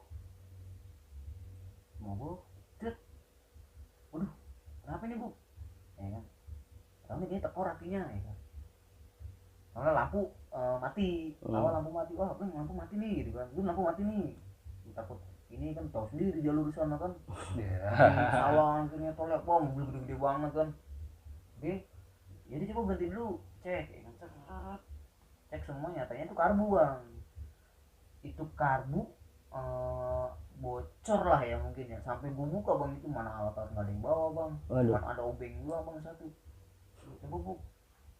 cet, waduh, kenapa ini bu? Ya kan, tahu nih kayaknya tekor apinya ya kan. Soalnya lampu mati, awal lampu mati, wah bang lampu mati nih gitu kan, belum lampu mati nih, gua takut ini kan tahu sendiri jalur di sana kan, sawah akhirnya tolak, wah mobil gede-gede banget kan, oke, jadi coba ganti dulu, cek, ya kan, cek semua nyatanya itu karbu bang, itu karbu bocor lah ya mungkin ya, sampai gue buka bang itu mana alat-alat nggak ada yang bawa bang, Waduh. cuma ada obeng dua bang satu, coba bu,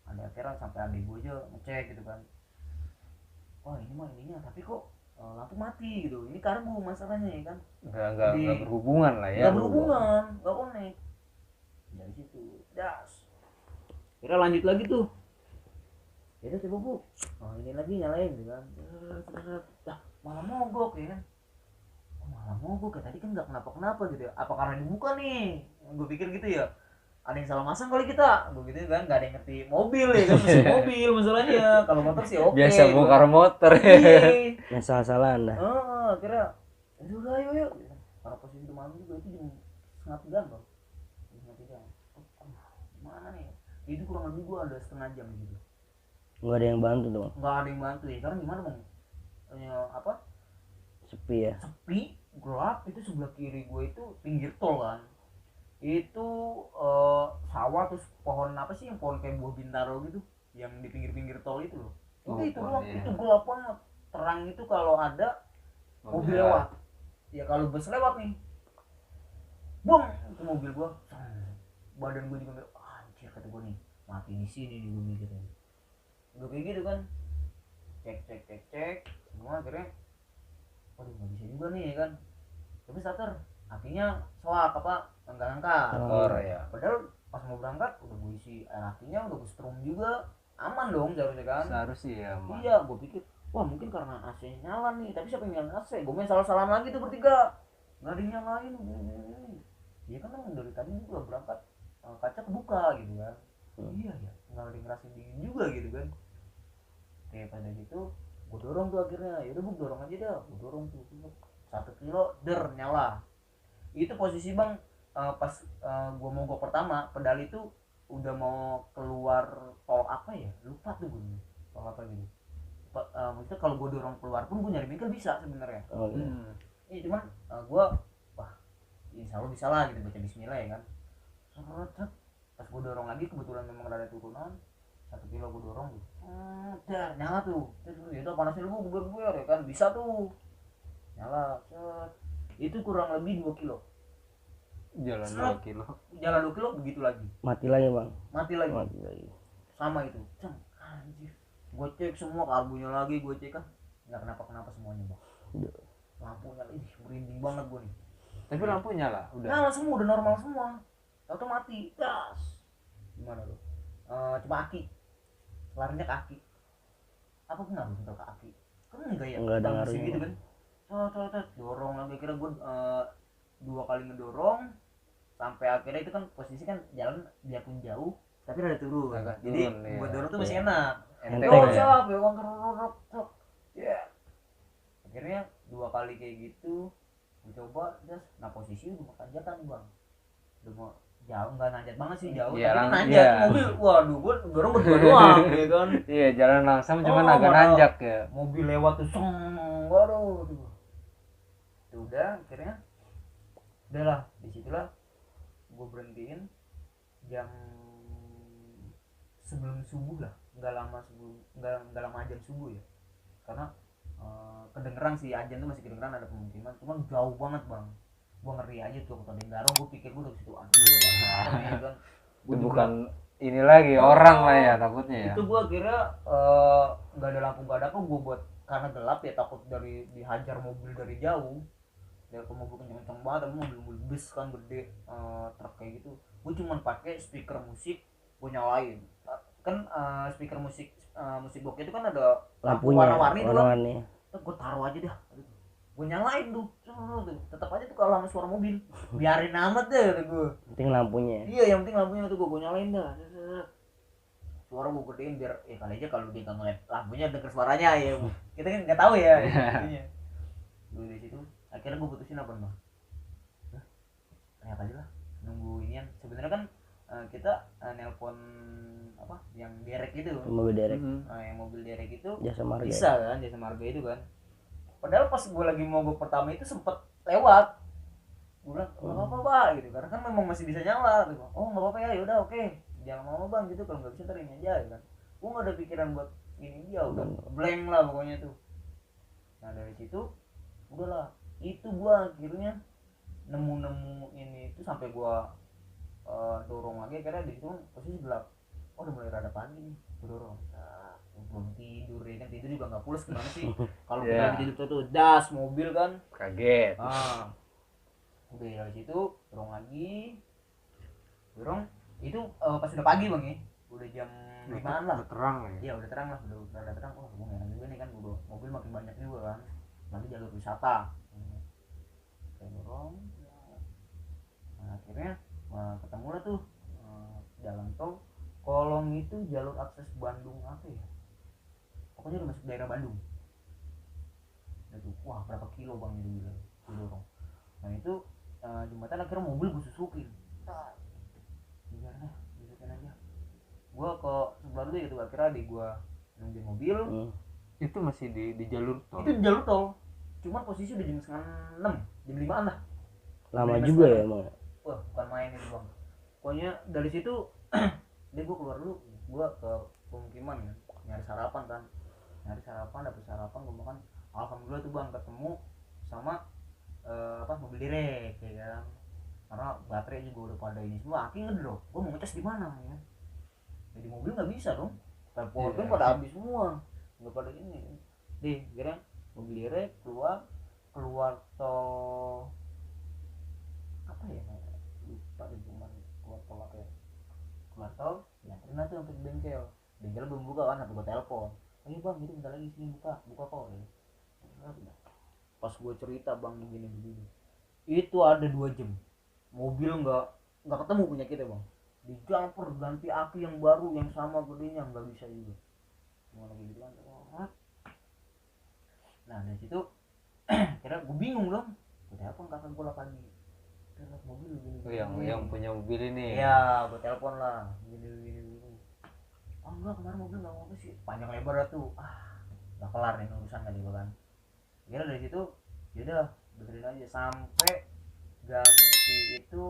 ada akhirnya sampai adik gue aja ngecek gitu kan, wah ini mah ininya tapi kok lampu mati gitu, ini karbu masalahnya ya kan, Nggak berhubungan lah ya. nggak berhubungan, nggak connect, dari situ das, kira lanjut lagi tuh, ya udah coba bu, ini lagi nyalain gitu kan, dah malah mogok ya kan, malah mogok ya, tadi kan nggak kenapa-kenapa gitu ya, apa karena dibuka nih, gue pikir gitu ya, ada yang salah masang kali kita, begitu kan, nggak ada yang ngerti mobil ya kan, mesin mobil masalahnya, kalau motor sih oke. Biasa gitu bongkar kan. motor. Iya. Yang salah-salahan dah. Kira, udah ayo yuk. Karena posisi itu malam juga itu jam 2:30 bang. Jam 3. Gimana nih? Itu kurang lebih gua ada setengah jam gitu. Nggak ada yang bantu tuh. Nggak ada yang bantu ya, karena gimana bang? Apa? Sepi ya. Sepi, gelap, itu sebelah kiri gua itu pinggir tol kan. Itu sawah terus pohon apa sih yang pohon kayak buah bintaro gitu yang di pinggir-pinggir tol itu loh. Itu doang, iya. itu gelap banget. Terang itu kalau ada mobil lewat. Ya kalau bus lewat nih. Bung, itu mobil gua. Badan gua juga anjir kata gua nih, mati di sini nih gua mikir. Udah kayak gitu kan. Cek. Semua akhirnya waduh nggak bisa juga nih ya kan. Tapi starter akhirnya soak apa enggak angkat. Ya. Padahal pas mau berangkat udah gue isi air akinya, udah gue strum juga, aman dong seharusnya kan. Seharusnya ya, Mas. Iya, gue pikir wah mungkin karena AC nyala nih, tapi siapa yang nyalain AC? Gue main salah-salahan lagi tuh bertiga, nggak ada yang nyalain. Iya kan emang dari tadi juga berangkat kaca kebuka gitu kan. Iya ya, nggak ada yang ngerasain dingin juga gitu kan. Kayak pada gitu gue dorong tuh akhirnya, yaudah bu dorong aja dah, gue dorong tuh 1 kilo nyala. Itu posisi bang pas gue mogok pertama, pedal itu udah mau keluar tol apa ya, lupa tuh gue tol apa gitu. Maksudnya kalau gue dorong keluar pun gue nyari bengkel bisa sebenarnya. Oh, iya. Iya cuman gue wah insya Allah bisa lah gitu, baca bismillah ya kan. Pas gue dorong lagi kebetulan memang ada turunan 1 kilo gue dorong gitu. Dar nyala tuh, itu panasnya lu gue ya kan, bisa tuh nyala. Itu kurang lebih 2 kilo. Jalan 2 kilo. Jalan 2 kilo begitu lagi. Mati lagi bang. Mati lagi. Mati lagi. Sama itu. Anjir. Gue cek semua karbunya lagi, gue cek kan. Enggak kenapa-kenapa semuanya, Bang. Lampunya ini merinding banget gue nih. Tapi lampu nyala, udah. Nyala semua, udah normal semua. Tahu mati. Gas. Gimana lu? Cuma aki. Larinya ke aki. Apa ngaruh sentuh ke aki? Kan enggak ya? Enggak ada Mesin ngaruhnya. gitu kan. Dorong lagi, kira gue 2 kali ngedorong sampai akhirnya itu kan posisi kan jalan biarpun jauh tapi rada turun. Agak Jadi turun, iya. buat dorong tuh masih enak. Enteng Yo, ya. siap, ya uang kerok. Ya. Akhirnya 2 kali kayak gitu gue coba terus, nah posisi udah mau tanjakan bang, udah mau jauh, nggak nanjak banget sih jauh, Iya, tapi lang- nanjak iya. mobil, waduh gue dorong berdua doang ya kan, Iya, jalan langsung cuman Oh, agak malah- nanjak ya. mobil lewat tuh waduh. Ya udah akhirnya udahlah disitulah gue berhentiin jam sebelum subuh lah, nggak lama azan subuh ya, karena kedengeran sih azan tuh masih kedengeran, ada pemukiman cuma jauh banget bang, gue ngeri aja tuh kalau ada yang garong, gue pikir gue udah situ aduh ya kan. Itu bukan ini lagi orang lah ya takutnya ya. Itu gue akhirnya nggak ada lampu, nggak ada apa, gue buat karena gelap ya takut dari dihajar mobil dari jauh, dia ke mobil kenceng banget, tapi mobil bus kan gede, truk kayak gitu. Gue cuman pakai speaker musik, gue nyalain kan, speaker musik, musik box itu kan ada lampu lampunya warna-warni tuh kan. warna-warni. Gue taruh aja dah, gue nyalain tuh, tetap aja tuh kalau sama suara mobil, biarin amat deh kata gue. Penting lampunya. Iya, yang penting lampunya tuh gue nyalain dah. Suara gue gedein biar kali aja kalau dia nggak ngeliat lampunya denger suaranya ya. Kita kan nggak tahu ya. Gue di situ akhirnya gue putusin apa nih? Teriak aja lah, nunggu inian. Sebenarnya kan kita nelpon apa yang derek itu, Mobil derek. yang mobil derek itu Jasa marga. bisa kan, jasa marga itu kan. Padahal pas gue lagi mogok pertama itu sempet lewat, gue bilang nggak apa-apa pak gitu, karena kan memang masih bisa nyala gitu. Oh nggak apa-apa ya, yaudah oke, jangan lama bang gitu, kalau nggak bisa ntar ini aja kan. Gue nggak ada pikiran buat ini dia, udah blank lah pokoknya tuh. Nah dari situ udahlah, itu gue akhirnya nemu ini itu sampai gue dorong lagi, karena di situ kan posisi gelap. Oh udah mulai rada pagi nih, gue dorong. Belum tidur ya kan, tidur juga nggak pulas gimana sih kalau kita lagi tidur tuh das mobil kan Kaget. Udah dari situ dorong lagi, dorong itu pas udah pagi bang ya, udah jam 5-an lah, Udah terang ya. iya udah terang lah, udah terang. Oh gue nggak juga nih kan, udah mobil makin banyak juga kan, nanti jalur wisata. Kayak dorong, nah, akhirnya ketemu lah tuh jalan tol kolong itu, jalur akses Bandung apa ya, pokoknya udah masuk daerah Bandung. Itu wah berapa kilo bang itu bilang, gue dorong. Nah itu jembatan akhirnya mobil gue susukin, biar dah susukin aja. Gue ke sebelah dulu gitu, akhirnya adik gue nungguin mobil. Itu masih di jalur tol. Itu di jalur tol, cuman posisi udah jam 5:30, jam 5-an lah. Lama Jam juga 5 ya emang. Wah bukan main itu bang. Pokoknya dari situ dia gue keluar dulu, gue ke pemukiman kan, nyari sarapan kan, dapet sarapan, gue makan. Alhamdulillah tuh bang ketemu sama mobil direct ya kan, karena baterai juga udah pada ini semua, aki ngedrop. Gue mau ngecas di mana ya, jadi mobil nggak bisa dong, telepon kan pada habis semua, nggak pada ini deh. Kira mobil direct keluar tol apa ya, lupa deh, cuman keluar tol apa ya, keluar tol ya ternyata tuh sampai bengkel belum buka kan, sampai gue telepon, ayo bang itu bentar lagi sini buka kok ya. Pas gue cerita bang begini itu ada 2 jam mobil nggak ketemu punya kita bang, di jumper ganti aki yang baru yang sama gedenya nggak bisa juga, cuma lagi gitu kan. Nah dari situ kira gue bingung dong, gue telepon kakak gue lah pagi, mobil gini, yang punya mobil ini. iya gue telepon lah gini. Oh enggak, kemarin mobil nggak mau sih, panjang lebar tuh, nggak kelar nih urusan kali gue kan. Kira dari situ yaudah benerin aja sampai ganti itu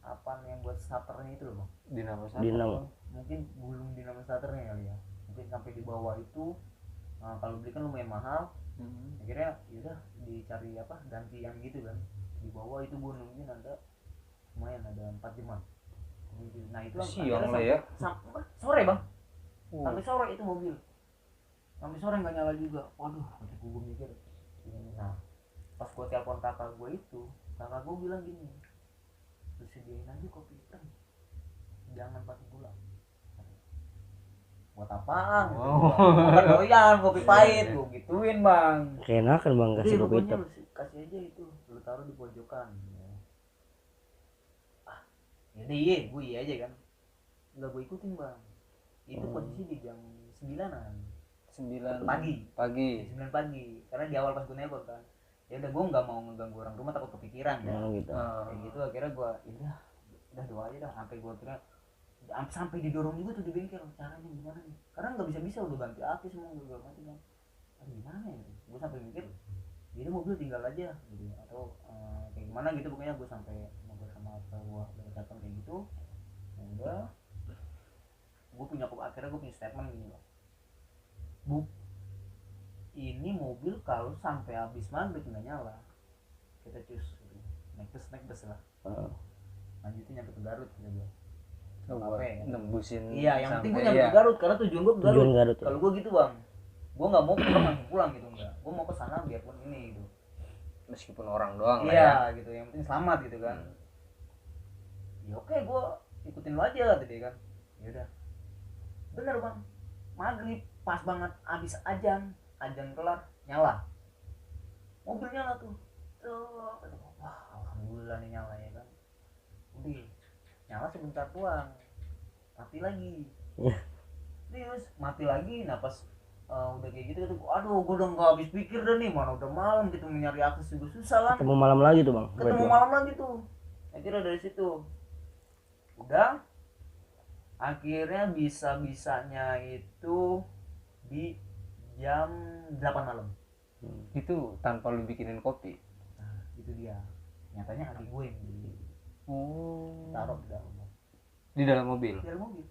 apa yang buat starternya itu loh bang, Dinamo. mungkin gulung dinamo starternya kali ya, mungkin sampai di bawah itu. Kalau beli kan lumayan mahal. Akhirnya yaudah dicari ganti yang gitu kan, di bawah itu gue nungguin ada lumayan, ada 4 jaman. Nah itu siang lah ya, sampai sore bang, sampai sore itu mobil, sampai sore nggak nyala juga. Waduh, gue mikir ini. Nah pas gue telepon kakak gue itu, kakak gue bilang gini, lu sediain aja kopi hitam, jangan pakai gula. Buat apaan? Bukan doyan kopi pahit, gue gituin bang. Keenakan bang kasih kopi hitam. Kasih aja itu, lu taruh di pojokan. Yaudah iya, gue iya aja kan. Enggak, gue ikutin bang. Itu posisi di jam 9-an. 9 pagi. 9 pagi. Karena di awal pas gue nelpon kan. Ya udah gue nggak mau ngeganggu orang rumah, takut kepikiran ya. Gitu. Kayak gitu akhirnya gue udah doa aja dah, sampai gue kira sampai didorong juga tuh di bengkel, caranya gimana nih, karena nggak bisa udah ganti aki semua udah mati kan. Gimana ya, gue sampai mikir jadi mobil tinggal aja gitu, atau kayak gimana gitu. Pokoknya gue sampai ngobrol sama gue dari datang kayak gitu. Udah gue punya, akhirnya gue punya statement gini loh, bu, ini mobil kalau sampai habis maghrib nggak nyala kita cus naik bus lah, lanjutin nyampe ke Garut gitu gue. Nembusin. Iya, yang penting gue nyampe ke Garut, karena tujuan gue ke Garut. Kalau gue gitu bang, gue nggak mau pulang langsung pulang gitu, enggak. Gue mau ke sana biarpun ini gitu. meskipun orang doang lah ya. iya gitu, yang penting selamat gitu kan. Ya oke, gue ikutin lu aja kata dia kan. Ya udah, bener bang, maghrib pas banget abis ajan kelar nyala, mobil nyala tuh. Wah alhamdulillah nih nyala ya kan. Udah nyala sebentar doang, mati lagi. Terus mati lagi. Nah pas udah kayak gitu, aduh gue udah nggak habis pikir dah nih, mana udah malam gitu, nyari akses juga susah kan. Ketemu malam lagi tuh bang. Ketemu malam lagi tuh. Akhirnya dari situ udah, akhirnya bisa-bisanya itu di jam 8 malam. Itu tanpa lu bikinin kopi. Nah itu dia, nyatanya adik gue yang taruh Di dalam mobil. di dalam mobil.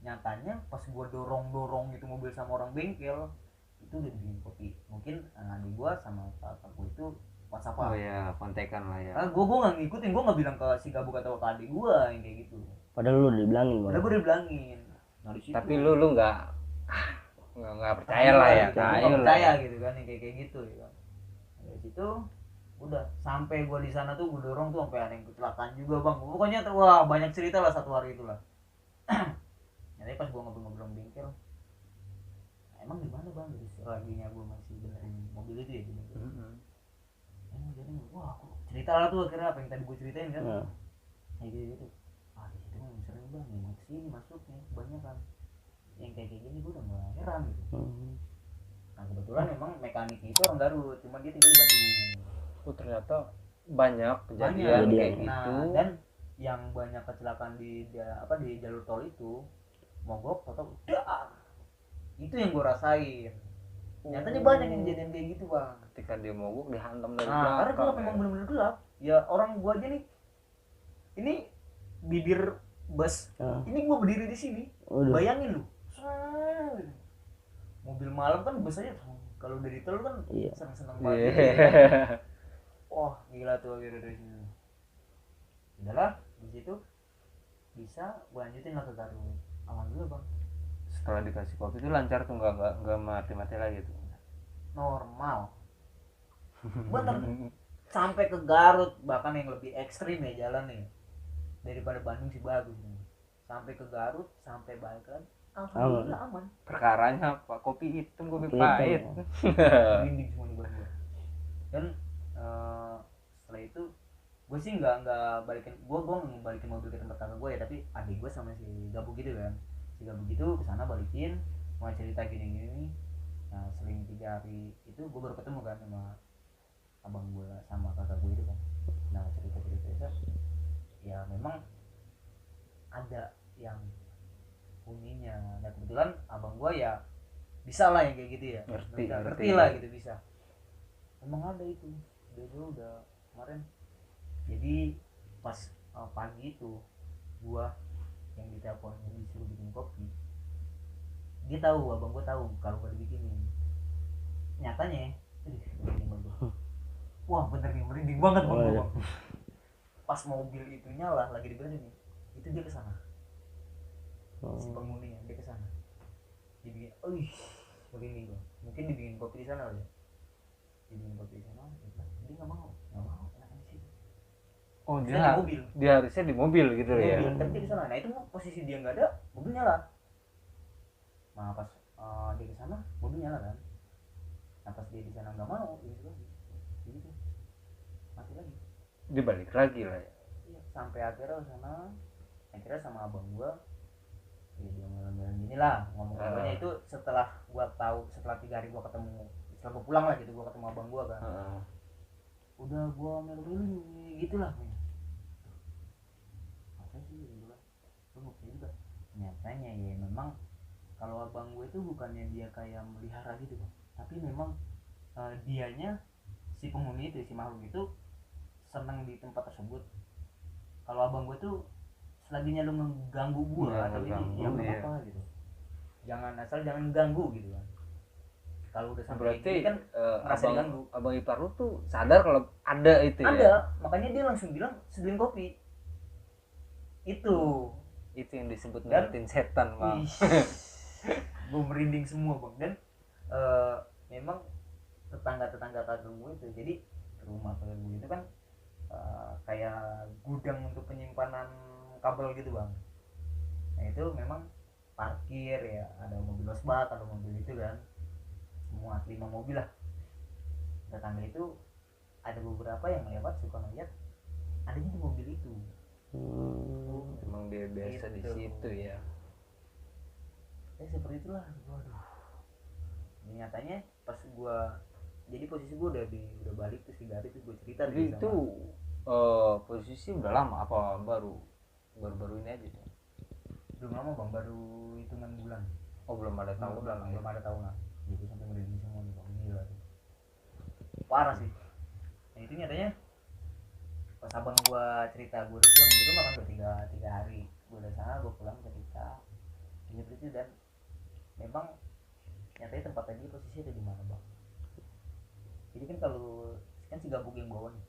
Nyatanya pas gue dorong itu mobil sama orang bengkel itu udah bikin kopi. Mungkin adik gue sama kakak gue itu WhatsApp. Oh ya, kontekan lah ya. Gue nggak ngikutin, gue nggak bilang ke si Gabuk atau ke adik gue yang kayak gitu. Padahal lu udah dibilangin bang. Udah gue udah bilangin. Nah, di situ, Tapi lu nggak percaya lah ya. Gue nggak percaya gitu kan, yang kayak gitu ya kan. Dari situ udah sampai gue di sana tuh, gue dorong tuh sampai ada yang kecelakaan juga bang. Pokoknya wah banyak cerita lah satu hari itu lah. Jadi pas gue ngobrol-ngobrol bengkel, emang di mana bang? Jadi laginya gue masih benerin mobil itu ya gitu. Jadi wah aku cerita lah tuh akhirnya apa yang tadi gue ceritain kan. Kayak gitu. Di situ kan sering bang, yang kesini masuknya banyak kan. Yang kayak gini gue udah mulai heran gitu. Nah kebetulan memang mekaniknya itu orang Garut, cuma dia tinggal di Bandung. Ternyata banyak kejadian kayak gitu. Nah, dan yang banyak kecelakaan di jalur tol itu mogok atau udah, itu yang gue rasain. Nyatanya banyak yang kejadian kayak gitu bang. Ketika dia mogok dihantam dari Nah karena belakang. gelap, memang benar-benar gelap. Ya orang gue aja nih, ini bibir bus, ini gue berdiri di sini. Bayangin lu, mobil malam kan bus aja kalau dari tol kan seneng-seneng banget. Wah gila tuh akhirnya dari sini. Udahlah di situ bisa gue lanjutin lah ke Garut. Alhamdulillah bang. Setelah dikasih kopi itu lancar tuh, nggak mati-mati lagi tuh. Normal. Bentar sampai ke Garut, bahkan yang lebih ekstrim ya jalan nih daripada Bandung sih bagus nih. Sampai ke Garut, sampai balik lagi, alhamdulillah aman. Perkaranya apa? Kopi hitam, kopi pahit. Merinding semua nih gue. Dan setelah itu gue sih nggak balikin, gue balikin mobil ke tempat kakak gue ya, tapi adik gue sama si Gabuk gitu kan. Si Gabuk gitu kesana balikin, mau cerita gini. Nah seling 3 hari itu gue baru ketemu kan sama abang gue sama kakak gue itu kan. Nah cerita ya memang ada yang uninya. Nah kebetulan abang gue ya bisa lah yang kayak gitu ya, ngerti lah gitu, bisa. Emang ada itu dia dulu udah kemarin. Jadi pas pagi itu gue yang ditelepon disuruh bikin kopi, dia tahu, abang gue tahu kalau gue dibikinin. Nyatanya merinding banget. Wah bener nih, merinding banget bang. Pas mobil itu nyala lagi dibenerin nih, itu dia kesana. Si penghuninya dia kesana, dibikin, merinding gue. Mungkin dibikin kopi di sana ya. Dibikin kopi di sana, dia nggak mau enakan di situ. Oh dia harusnya di mobil gitu ya. Tapi dia di sana. Nah itu posisi dia nggak ada, mobil nyala. Nah pas dia ke sana, mobil nyala kan. Nah pas dia di sana nggak mau, gitu mati lagi. Dia balik lagi lah ya. Iya, sampai akhirnya sama abang gua, ya dia ngomong gini lah, ngomong-ngomongnya itu setelah gua tahu, setelah 3 hari gua ketemu, setelah gua pulang lah gitu, gua ketemu abang gua kan. Udah gua melu-melu gitu lah. Apa sih gitu lah. Gua mau juga. Nyatanya ya memang kalau abang gue itu bukannya dia kayak melihara gitu bang, tapi memang dianya, si penghuni itu, si makhluk itu senang di tempat tersebut. Kalau abang gue tuh selaginya lu mengganggu gue atau ini ya apa gitu, jangan ganggu gitu kan. Kalau udah sampai berarti kan ngerasa diganggu. Abang ipar lu tuh sadar kalau ada itu ya. Ada, makanya dia langsung bilang sebelin kopi. Itu yang disebut ngeliatin setan bang. Gue merinding semua bang. Dan memang tetangga kakak gue itu, jadi rumah kayak gue itu kan kayak gudang untuk penyimpanan kabel gitu bang. Nah itu memang parkir ya, ada mobil losbak, ada mobil itu kan, muat 5 mobil lah. Tetangga itu ada beberapa yang lewat suka ngeliat adanya di mobil itu. Emang dia biasa di Gitu. situ ya. Seperti itulah. Waduh. Ini nyatanya pas gua, jadi posisi gua udah balik terus di Garut terus gua cerita Jadi sama- itu posisi udah lama apa baru ini aja tuh? belum lama bang, baru hitungan bulan. Oh belum ada tahu belum ada tahunan. Jadi sampai ngeriling semua nih bang, gila tuh. Parah sih. Nah itu nyatanya pas abang gua cerita gua udah pulang di rumah kan udah tiga hari. Gua udah sana, gua pulang cerita. Ini seperti itu dan memang nyatanya tempat tadi posisinya ada di mana bang? Jadi kan kalau kan si gabung yang bawah nih,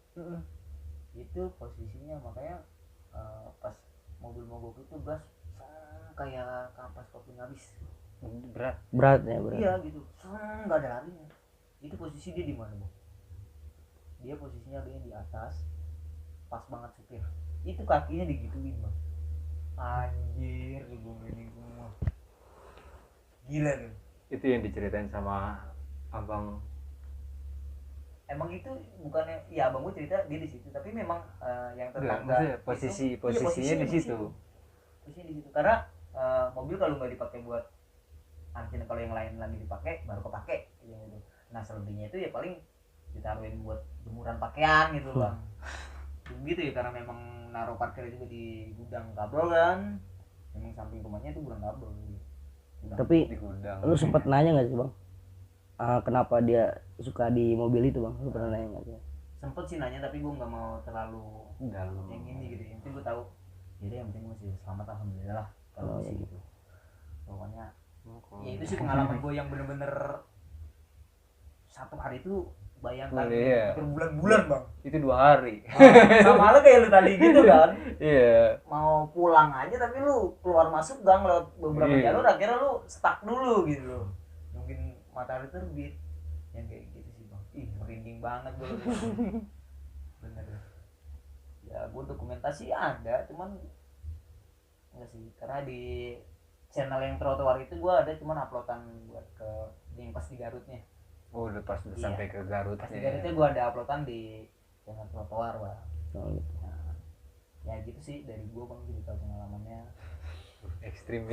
itu posisinya makanya pas mobil mogok itu gas kayak kampas kopi habis. Berat ya, berat. Iya gitu, nggak ada larinya. Itu posisi dia di mana bang? Dia posisinya dia di atas, pas banget supir. Itu kakinya digituin bang. Anjir, gue ini semua. Gila tuh. Itu yang diceritain sama abang. Emang itu bukannya ya abang gue cerita dia di situ, tapi memang yang tetangga Maksudnya itu- posisinya posisinya di situ. Posisinya di situ karena mobil kalau nggak dipakai buat angin, kalau yang lain lagi dipakai baru kepake gitu. Nah selebihnya itu ya paling ditaruhin buat jemuran pakaian gitu bang. Gitu ya, karena memang naruh parkir juga di gudang kabel kan, memang samping rumahnya itu gudang kabel gitu. Tapi Di gudang. lu sempet nanya nggak sih bang, kenapa dia suka di mobil itu bang? Lu pernah nanya nggak sih? Sempet sih nanya tapi gue nggak mau terlalu Dalam. yang ini gitu. Yang penting gue tahu jadi yang penting masih selamat alhamdulillah lah kalau sih gitu. Pokoknya ya itu sih pengalaman gue yang bener-bener satu hari itu bayangkan Iya. berbulan-bulan bang. Itu 2 hari. Sama lu kayak lu tadi gitu kan, Iya. mau pulang aja tapi lu keluar masuk gang lewat beberapa Iya. jalur akhirnya lu stuck dulu gitu loh, mungkin matahari terbit yang kayak gitu sih bang. Ih merinding banget gue. Bener ya, gue dokumentasi ada cuman enggak sih, karena di channel yang trotoar itu gue ada cuman uploadan buat ke yang pas di Garutnya. Oh udah pas udah Iya. sampai ke Garut Pas di ya. Garutnya gue ada uploadan di channel trotoar bang. Oh, gitu. Nah, ya gitu sih dari gue bang, cerita pengalamannya. Ekstrim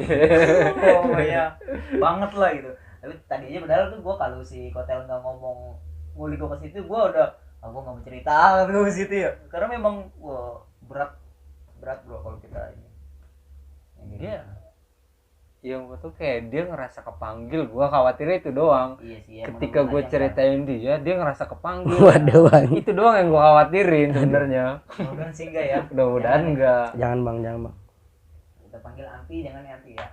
Oh ya banget lah gitu. Tapi tadi aja padahal tuh gue kalau si Kotel nggak ngomong ngulik gue ke situ, gue udah gue nggak mau cerita gue ke situ ya, karena memang wah, berat bro kalau kita ini. Yang kayak Iya. gitu. Yang gue tuh kayak dia ngerasa kepanggil, gua khawatirnya itu doang. Iya sih. Ya, Ketika gue mudah-mudahan ceritain dia ngerasa kepanggil. Waduh bang, Itu doang yang gue khawatirin sebenarnya. mudah-mudahan sih enggak ya. Mudah-mudahan enggak. jangan bang, jangan bang. Kita panggil anti, jangan anti ya.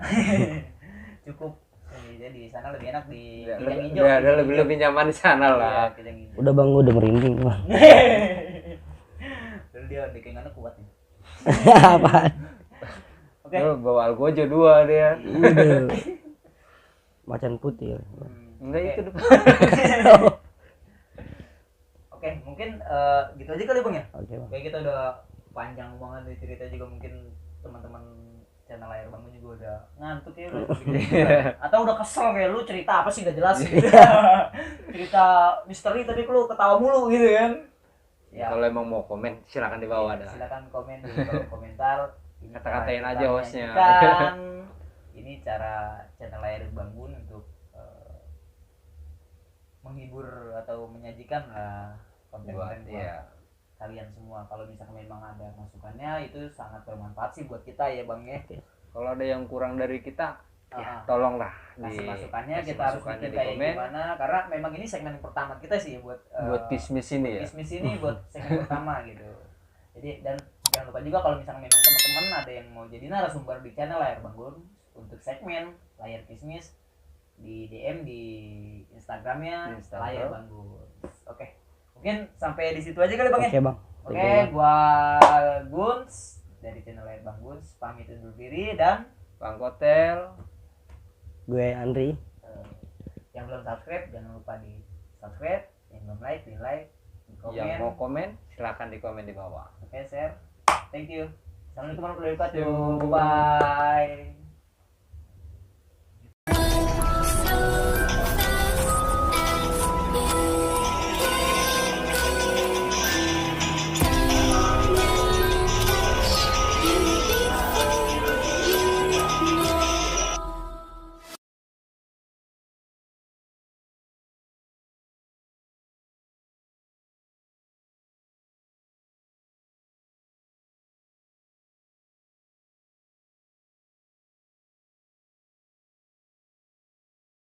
Cukup. Jadi di sana lebih enak di Ya, kijang hijau. udah ada lebih nyaman di sana lah. Iya, kijang hijau. Udah bang, gue udah merinding bang. Dulu dia dekengannya kuat nih. Apaan? Oke. Lu bawa algojo 2 dia. Udah. Macan putih. Ya. Enggak Oke. itu depan. Oke, mungkin gitu aja kali bang ya. Oke bang. Kayak kita udah panjang banget nih cerita juga, mungkin teman-teman channel layar bangun juga udah ngantuk ya udah atau udah kesel kayak lu cerita apa sih gak jelas gitu. Cerita misteri tapi lu ketawa mulu gitu kan. Ya. Kalau emang mau komen silakan di bawah dah. Silakan komen di kolom komentar. Ini Kata-katain cara aja kita hostnya. menyajikan. Ini cara channel layar bangun untuk menghibur atau menyajikan lah konten-konten buat Iya. kalian semua. Kalau misalkan memang ada masukannya itu sangat bermanfaat sih buat kita ya bang ya. Kalau ada yang kurang dari kita, ya Ah. tolonglah Kasih masukannya, kasih kita harus masukannya bikin di kayak komen. gimana, karena memang ini segmen pertama kita sih ya buat Buat bisnis ini ya. bisnis ini buat segmen pertama gitu. Jadi dan jangan lupa juga kalau misalnya memang teman-teman ada yang mau jadi narasumber di channel Layar Bangun untuk segmen layar bisnis, di DM di Instagramnya Di Instagram. Layar Bangun. Oke, mungkin sampai di situ aja kali bang ya. Oke bang. Oke, Thank you, Bang. gua Guns dari channel Layar Bangun pamit undur diri, dan Bang Kotel. Gue Andri. yang belum subscribe jangan lupa di subscribe, yang belum like di like, Yang mau komen silakan di komen di bawah. Oke, share. Thank you. Assalamualaikum warahmatullahi wabarakatuh. Bye.